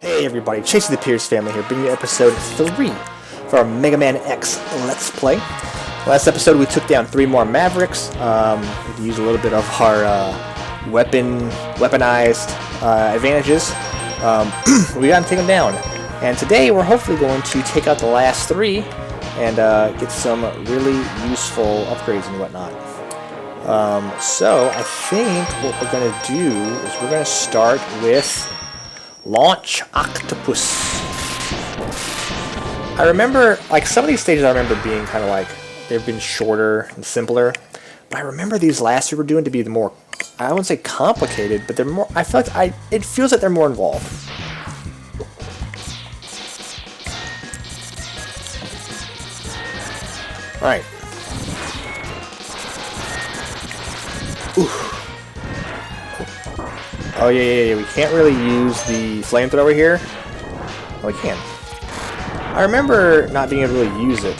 Hey everybody, Chase the Pierce family here, bringing you episode 3 for our Mega Man X Let's Play. Last episode we took down 3 more Mavericks. We used a little bit of our weaponized advantages. We got to take them down. And today we're hopefully going to take out the last 3 and get some really useful upgrades and whatnot. So I think what we're going to do is we're going to start with Launch Octopus. I remember, like, some of these stages I remember being kind of like, they've been shorter and simpler, but I remember these last we were doing to be the more, I wouldn't say complicated, but they're more, I feel like, it feels like they're more involved. Alright. Oof. Oh yeah, we can't really use the flamethrower here. Oh, we can. I remember not being able to really use it.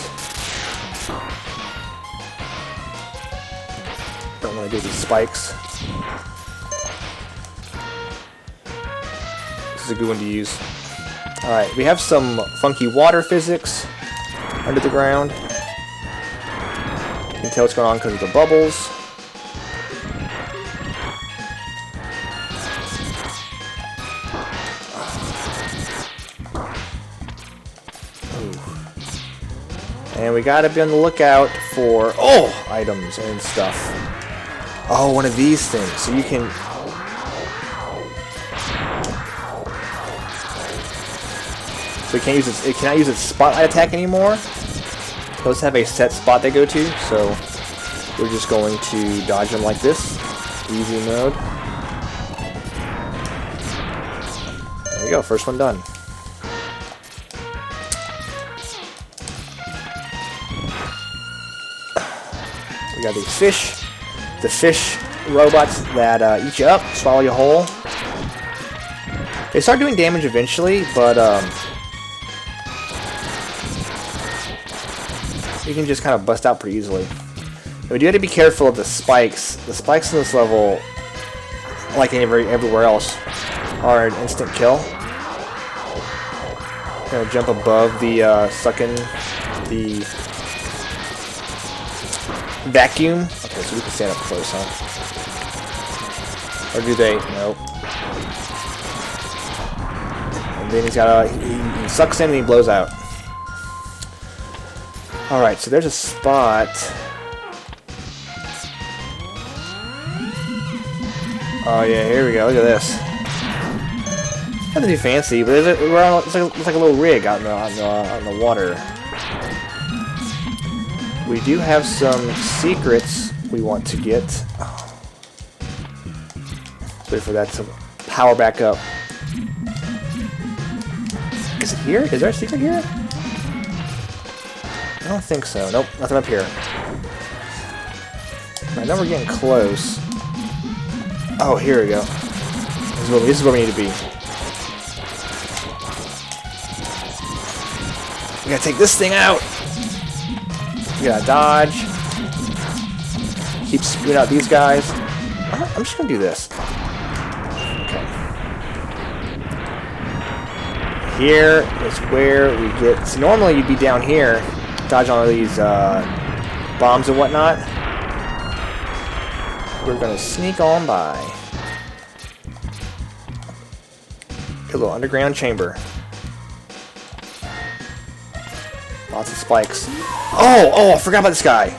Don't want to do these spikes. This is a good one to use. Alright, we have some funky water physics under the ground. You can tell what's going on because of the bubbles. And we gotta be on the lookout for, items and stuff. Oh, one of these things. So you can... So it cannot use its spotlight attack anymore. It does have a set spot they go to, so we're just going to dodge them like this. Easy mode. There we go, first one done. We got these fish, the fish robots that eat you up, swallow you whole. They start doing damage eventually, but you can just kind of bust out pretty easily. We do have to be careful of the spikes. The spikes in this level, like everywhere else, are an instant kill. Gonna jump above the sucking the vacuum. Okay, so we can stand up close, huh? Or do they? Nope. And then he's got he sucks in and he blows out. Alright, so there's a spot. Oh yeah, here we go. Look at this. Nothing too fancy, but it's like a little rig out in the water. We do have some secrets we want to get. Oh. Wait for that to power back up. Is it here? Is there a secret here? I don't think so. Nope, nothing up here. I know we're getting close. Oh, here we go. This is where we need to be. We gotta take this thing out. We gotta dodge. Keep spewing out these guys. I'm just gonna do this. Okay. Here is where we get. So normally you'd be down here, dodge all these bombs and whatnot. We're gonna sneak on by. A little underground chamber. Lots of spikes. Oh, I forgot about this guy.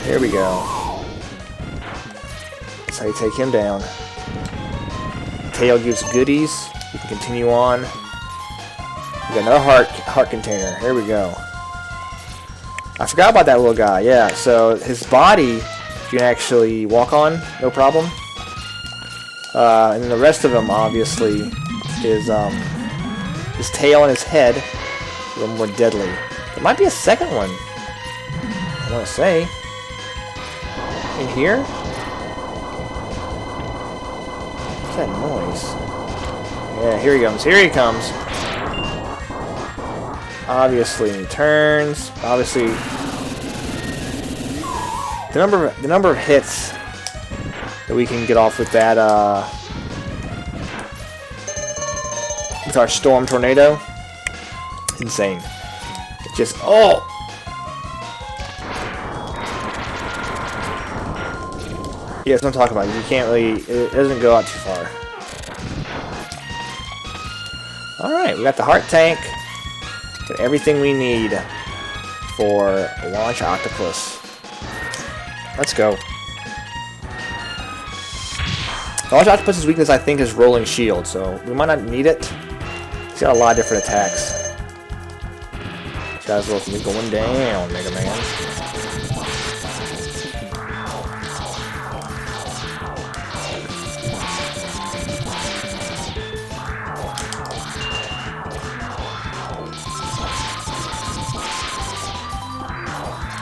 Here we go. That's how you take him down. Tail gives goodies. You can continue on. We got another heart container. Here we go. I forgot about that little guy. Yeah, so his body you can actually walk on, no problem. And then the rest of him, obviously, is his tail and his head a little more deadly. There might be a second one. I want to say. In here? What's that noise? Yeah, here he comes. Here he comes. Obviously, he turns. Obviously, the number of hits that we can get off with that, with our Storm Tornado. Insane. It just, oh! Yeah, that's what I'm talking about. You can't really, it doesn't go out too far. Alright, we got the heart tank. Got everything we need for launch Octopus. Let's go. Launch Octopus's weakness, I think, is rolling shield, so we might not need it. He's got a lot of different attacks. This guy's looking going down, Mega Man.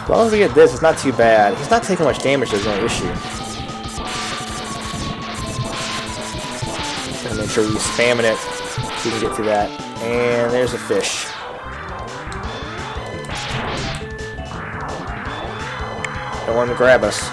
As long as we get this, it's not too bad. He's not taking much damage, there's no issue. Gotta make sure we're spamming it so we can get through that. And there's a fish. Don't want him to grab us.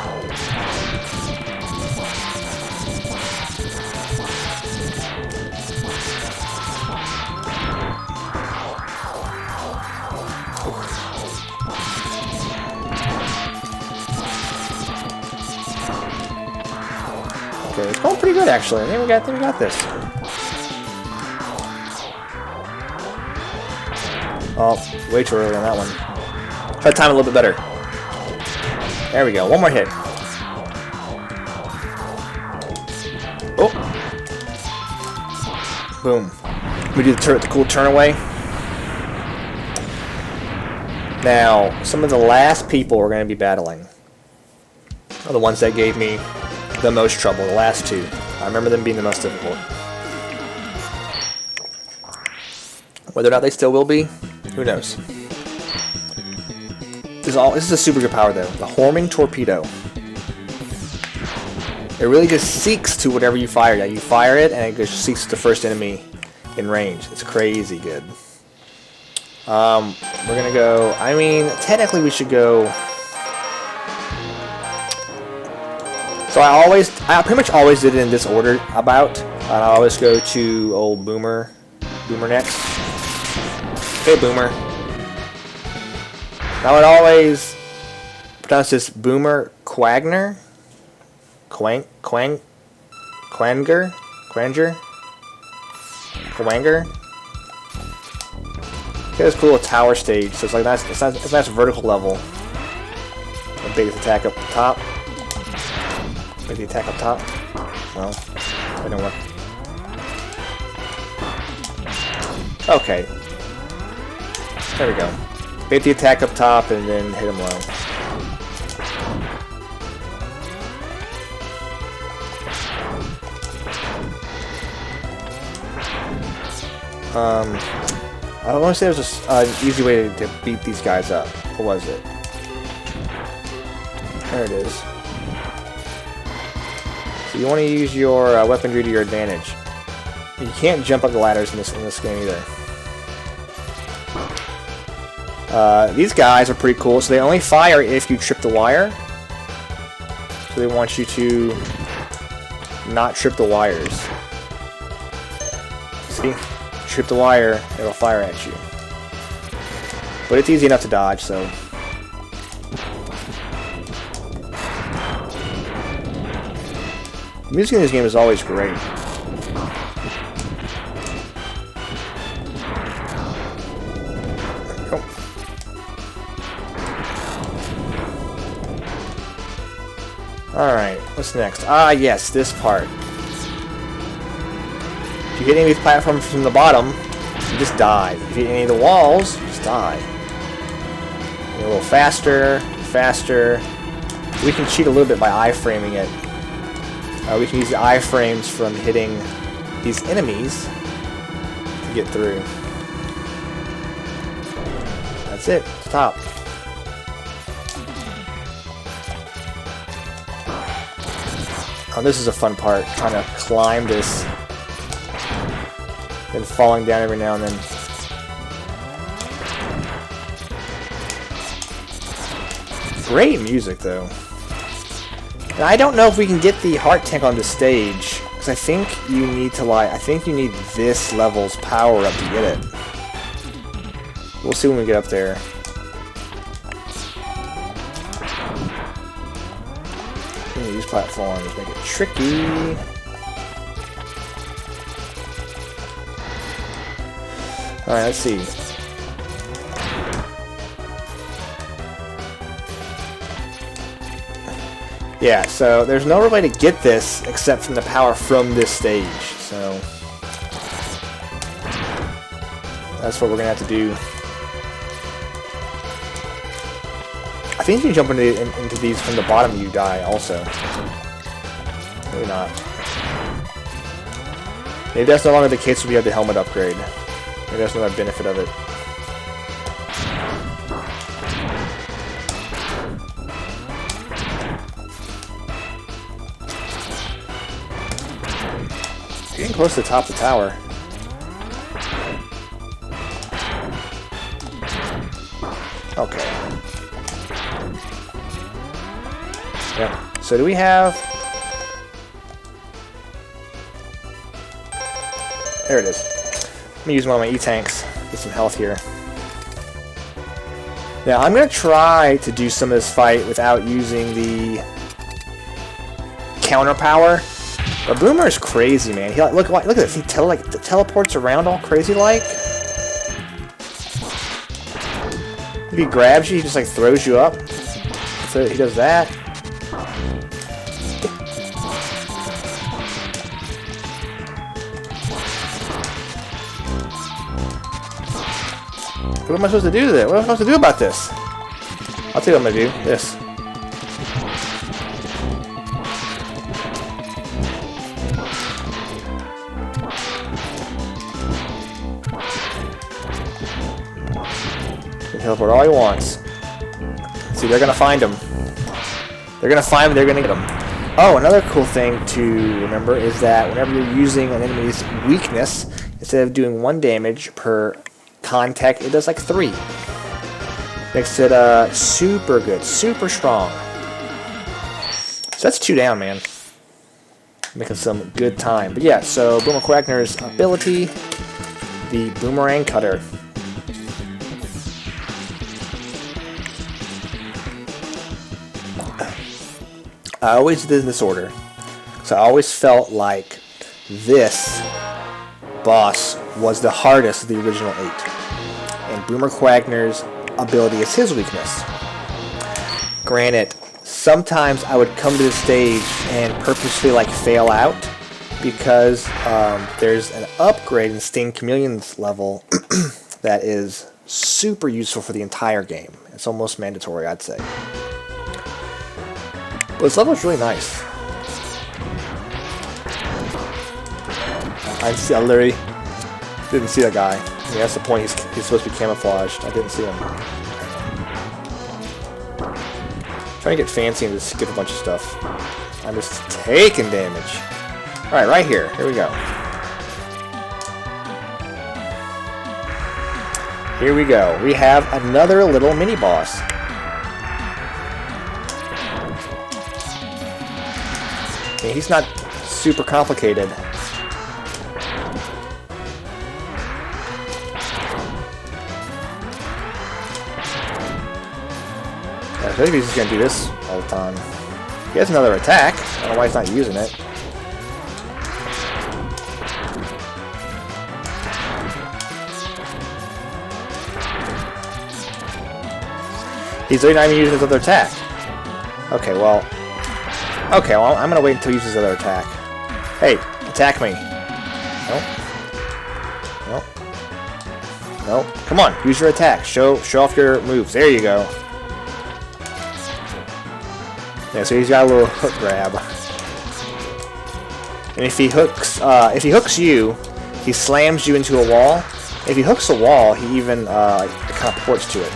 Okay, it's going pretty good actually. I think we got this. Oh, way too early on that one. Try to time it a little bit better. There we go. One more hit. Oh. Boom. We do the cool turn away. Now, some of the last people we're going to be battling are the ones that gave me the most trouble, the last two. I remember them being the most difficult. Whether or not they still will be, who knows. This is a super good power though. The homing torpedo. It really just seeks to whatever you fire. Yeah, you fire it and it just seeks the first enemy in range. It's crazy good. We're gonna go, I mean, technically we should go. So I pretty much always did it in this order about. I always go to old Boomer next. Hey Boomer. I would always pronounce this Boomer Quagmire. Quanger. Okay, it's cool, a tower stage, so it's like nice, it's a nice vertical level. A big attack up top. Make the attack up top. Well, that didn't work. Okay. There we go. Make the attack up top and then hit him low. I don't want to say there's an easy way to beat these guys up. What was it? There it is. So you want to use your weaponry to your advantage. You can't jump up the ladders in this game either. These guys are pretty cool. So they only fire if you trip the wire. So they want you to not trip the wires. See? Trip the wire, it'll fire at you. But it's easy enough to dodge, so. The music in this game is always great. Oh. Alright, what's next? Ah, yes, this part. If you hit any of these platforms from the bottom, you just die. If you hit any of the walls, you just die. You're a little faster, faster. We can cheat a little bit by iframing it. We can use the iframes from hitting these enemies to get through. That's it. Stop. Oh, this is a fun part. Trying to climb this. And falling down every now and then. Great music, though. And I don't know if we can get the heart tank on this stage, because I think you need to I think you need this level's power up to get it. We'll see when we get up there. These platforms make it tricky. Alright, let's see. Yeah, so there's no way to get this except from the power from this stage, so that's what we're gonna have to do. I think you can jump into these from the bottom, you die also. Maybe not. Maybe that's no longer the case when we have the helmet upgrade. Maybe that's another benefit of it. Getting close to the top of the tower. Okay. Yep. So do we have... There it is. Let me use one of my E-tanks. Get some health here. Now I'm going to try to do some of this fight without using the counter power. But Boomer is crazy, man. He look at this. He teleports around all crazy like. If he grabs you, he just like throws you up. So he does that. What am I supposed to do there? What am I supposed to do about this? I'll tell you what I'm gonna do. This. Teleport all he wants. See, they're gonna find him. They're gonna find him. They're gonna get him. Oh, another cool thing to remember is that whenever you're using an enemy's weakness, instead of doing 1 damage per contact, it does like 3. Makes it super good, super strong. So that's 2 down, man. Making some good time. But yeah, so Boomer Quagmire's ability, the Boomerang Cutter. I always did in this order, so I always felt like this boss was the hardest of the original 8, and Boomer Quagmire's ability is his weakness. Granted, sometimes I would come to the stage and purposely like fail out because there's an upgrade in Sting Chameleon's level that is super useful for the entire game. It's almost mandatory, I'd say. But this level is really nice. I literally didn't see that guy. I mean, that's the point. He's supposed to be camouflaged. I didn't see him. Trying to get fancy and just skip a bunch of stuff. I'm just taking damage. Alright, right here. Here we go. Here we go. We have another little mini-boss. Yeah, he's not super complicated. Yeah, I think he's just gonna do this all the time. He has another attack. I don't know why he's not using it. He's not even using his other attack. Okay, well, I'm gonna wait until he uses his other attack. Hey, attack me. Nope. Nope. Nope. Come on, use your attack. Show off your moves. There you go. Yeah, so he's got a little hook grab. And if he hooks you, he slams you into a wall. If he hooks a wall, he even kind of ports to it.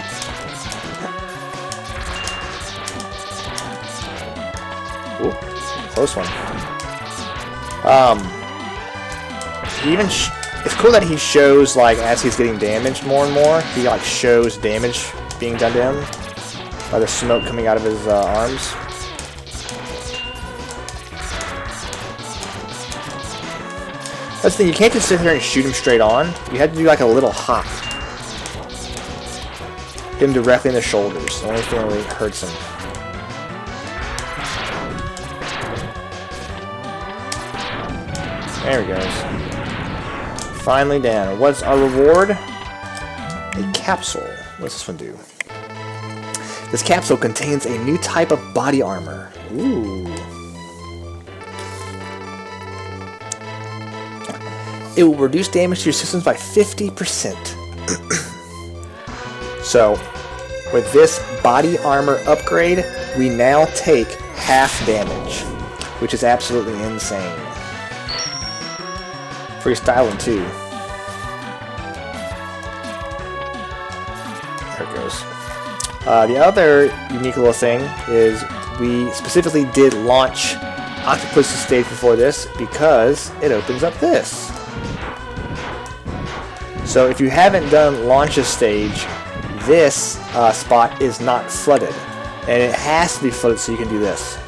Ooh, close one. It's cool that he shows, like, as he's getting damaged more and more, he like shows damage being done to him by the smoke coming out of his arms. That's the thing, you can't just sit here and shoot him straight on. You have to do like a little hop. Hit him directly in the shoulders. The only thing that really hurts him. There he goes. Finally down. What's our reward? A capsule. What's this one do? This capsule contains a new type of body armor. Ooh. It will reduce damage to your systems by 50%. So, with this body armor upgrade, we now take half damage, which is absolutely insane. Freestyling too. There it goes. The other unique little thing is we specifically did launch Octopus' stage before this because it opens up this. So if you haven't done Launch's stage, this spot is not flooded. And it has to be flooded so you can do this.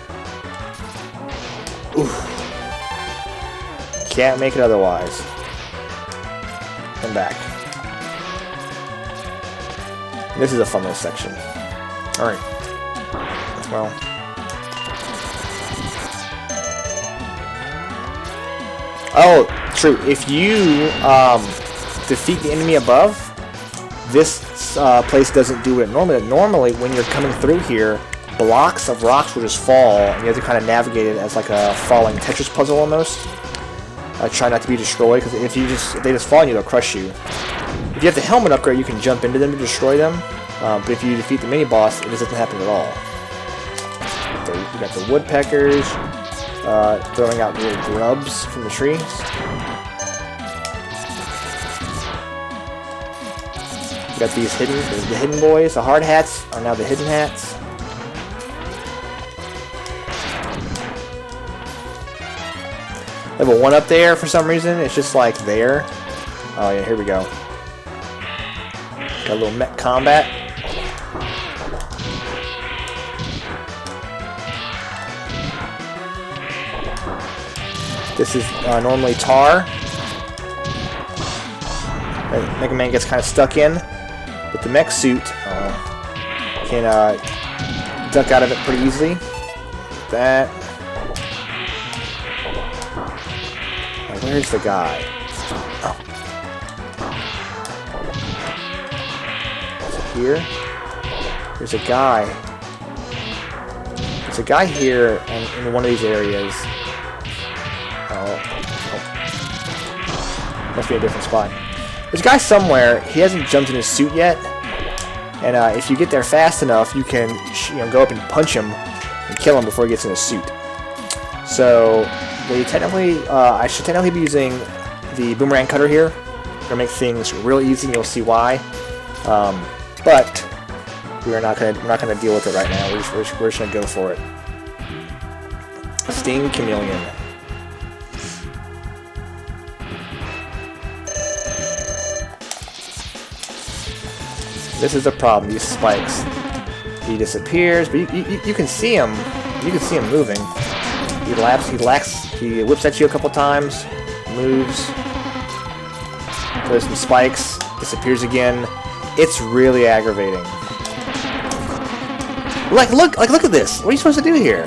Oof. Can't make it otherwise. And back. This is a fun little section. Alright. Well. Oh, true. If you defeat the enemy above, this place doesn't do it normally. Normally, when you're coming through here, blocks of rocks will just fall, and you have to kind of navigate it as like a falling Tetris puzzle almost. Try not to be destroyed, because if they just fall on you, they'll crush you. If you have the helmet upgrade, you can jump into them to destroy them. But if you defeat the mini boss, it doesn't happen at all. You got the woodpeckers throwing out little grubs from the trees. You got these the hidden boys. The hard hats are now the hidden hats. Level 1 up there for some reason. It's just like there. Oh yeah, here we go. Got a little mech combat. This is normally Tar. Mega Man gets kind of stuck in. But the mech suit can duck out of it pretty easily. Like that. Now, where's the guy? Oh. Is it here? There's a guy. There's a guy here in one of these areas. Oh. Must be a different spot. There's a guy somewhere. He hasn't jumped in his suit yet, and if you get there fast enough, you can go up and punch him and kill him before he gets in his suit. So they technically, I should technically be using the boomerang cutter here. Gonna make things real easy, and you'll see why. But we're not gonna deal with it right now. We're just gonna go for it. Sting Chameleon. This is the problem, these spikes. He disappears, but you can see him. You can see him moving. He whips at you a couple times, moves, throws some spikes, disappears again. It's really aggravating. Look at this. What are you supposed to do here?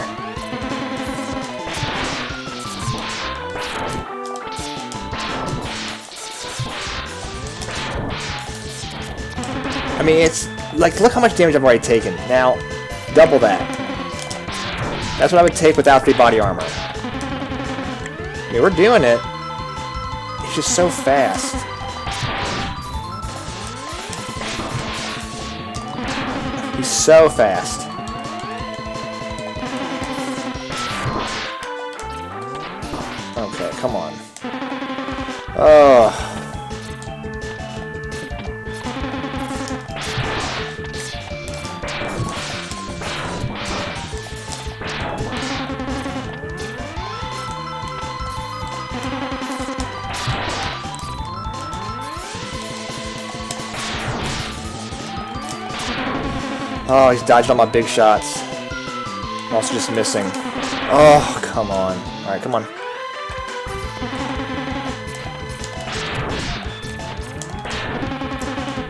I mean, it's like, look how much damage I've already taken. Now, double that. That's what I would take without the body armor. I mean, we're doing it. It's just so fast. He's so fast. Okay, come on. Oh. Oh, he's dodged all my big shots. I'm also just missing. Oh, come on. Alright, come on.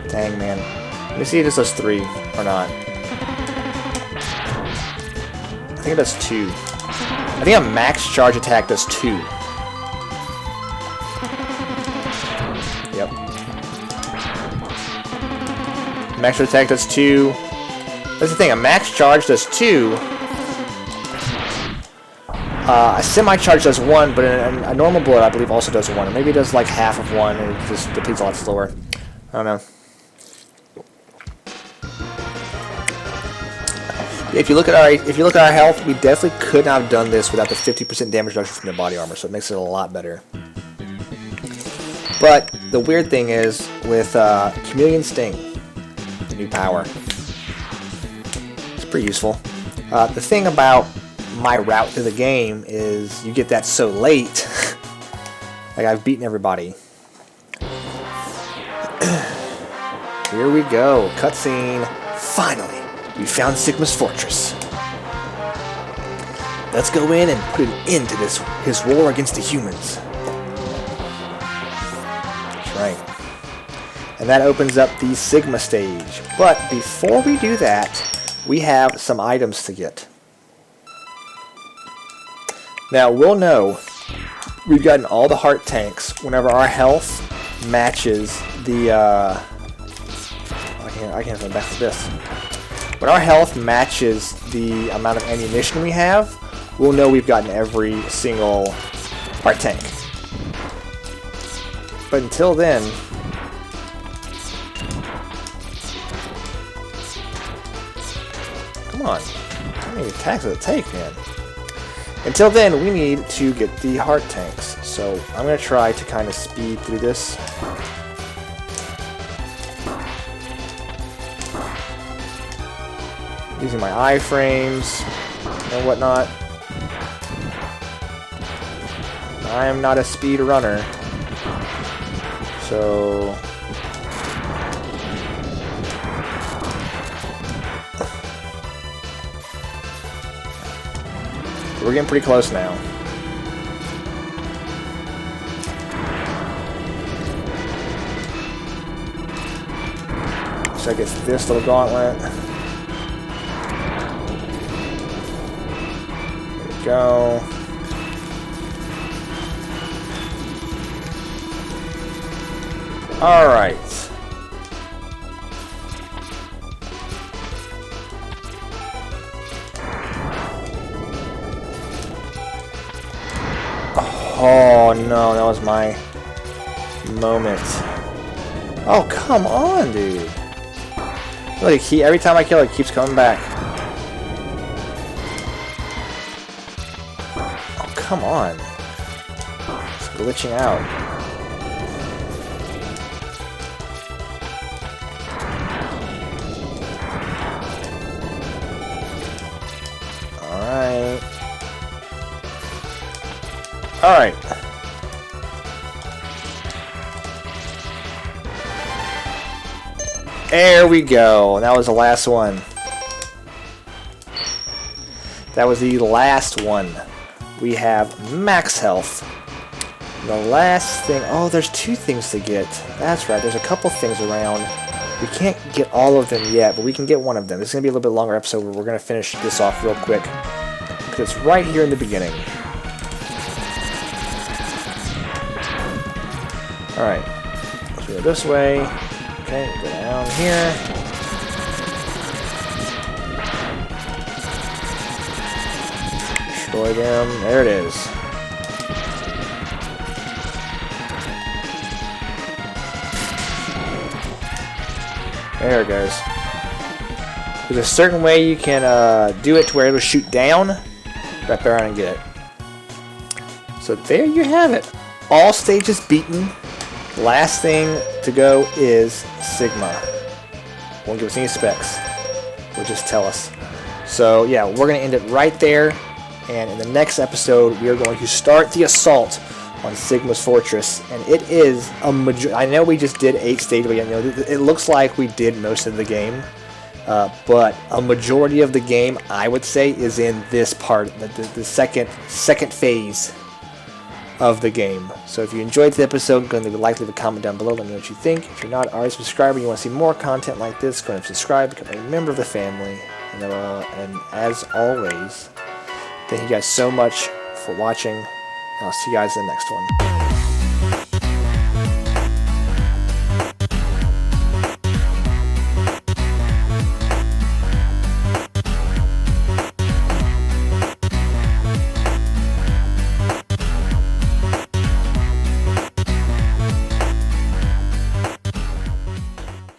Dang, man. Let me see if this does 3 or not. I think it does 2. I think a max charge attack does 2. Yep. Max charge attack does 2. That's the thing, a max charge does 2. A semi-charge does 1, but a normal bullet, I believe, also does 1. Or maybe it does like half of 1, and it just depletes a lot slower. I don't know. If you look at our health, we definitely could not have done this without the 50% damage reduction from the body armor, so it makes it a lot better. But the weird thing is with Chameleon Sting, the new power, it's pretty useful. The thing about my route through the game is you get that so late. Like, I've beaten everybody. Here we go, cutscene. Finally, we found Sigma's fortress. Let's go in and put an end to his war against the humans. That's right. And that opens up the Sigma stage. But before we do that, we have some items to get. Now, we'll know we've gotten all the heart tanks whenever our health matches the, I can't go back to this. When our health matches the amount of ammunition we have, we'll know we've gotten every single heart tank. But until then, come on, how many attacks does it take, man? Until then, we need to get the heart tanks. So I'm going to try to kind of speed through this. Using my iframes and whatnot. I am not a speed runner. So we're getting pretty close now. So I get this little gauntlet. There we go. Alright. Oh no, that was my moment. Oh, come on, dude. Look, every time I kill it, keeps coming back. Oh, come on. It's glitching out. Alright. Alright. There we go. That was the last one. That was the last one. We have max health. The last thing... Oh, there's 2 things to get. That's right. There's a couple things around. We can't get all of them yet, but we can get one of them. This is going to be a little bit longer episode where we're going to finish this off real quick. Because it's right here in the beginning. Alright. Let's go this way. Okay, go down here. Destroy them. There it is. There it goes. There's a certain way you can do it to where it'll shoot down. Wrap around and get it. So there you have it. All stages beaten. Last thing to go is Sigma. Won't give us any specs. Will just tell us. So yeah, we're going to end it right there. And in the next episode, we are going to start the assault on Sigma's fortress. And it is a I know we just did 8 stages, but it looks like we did most of the game. But a majority of the game, I would say, is in this part, the second phase. of the game. So if you enjoyed the episode, go and leave a comment down below. Let me know what you think. If you're not already a subscriber, you want to see more content like this, go ahead and subscribe, become a member of the family. And as always, thank you guys so much for watching. I'll see you guys in the next one.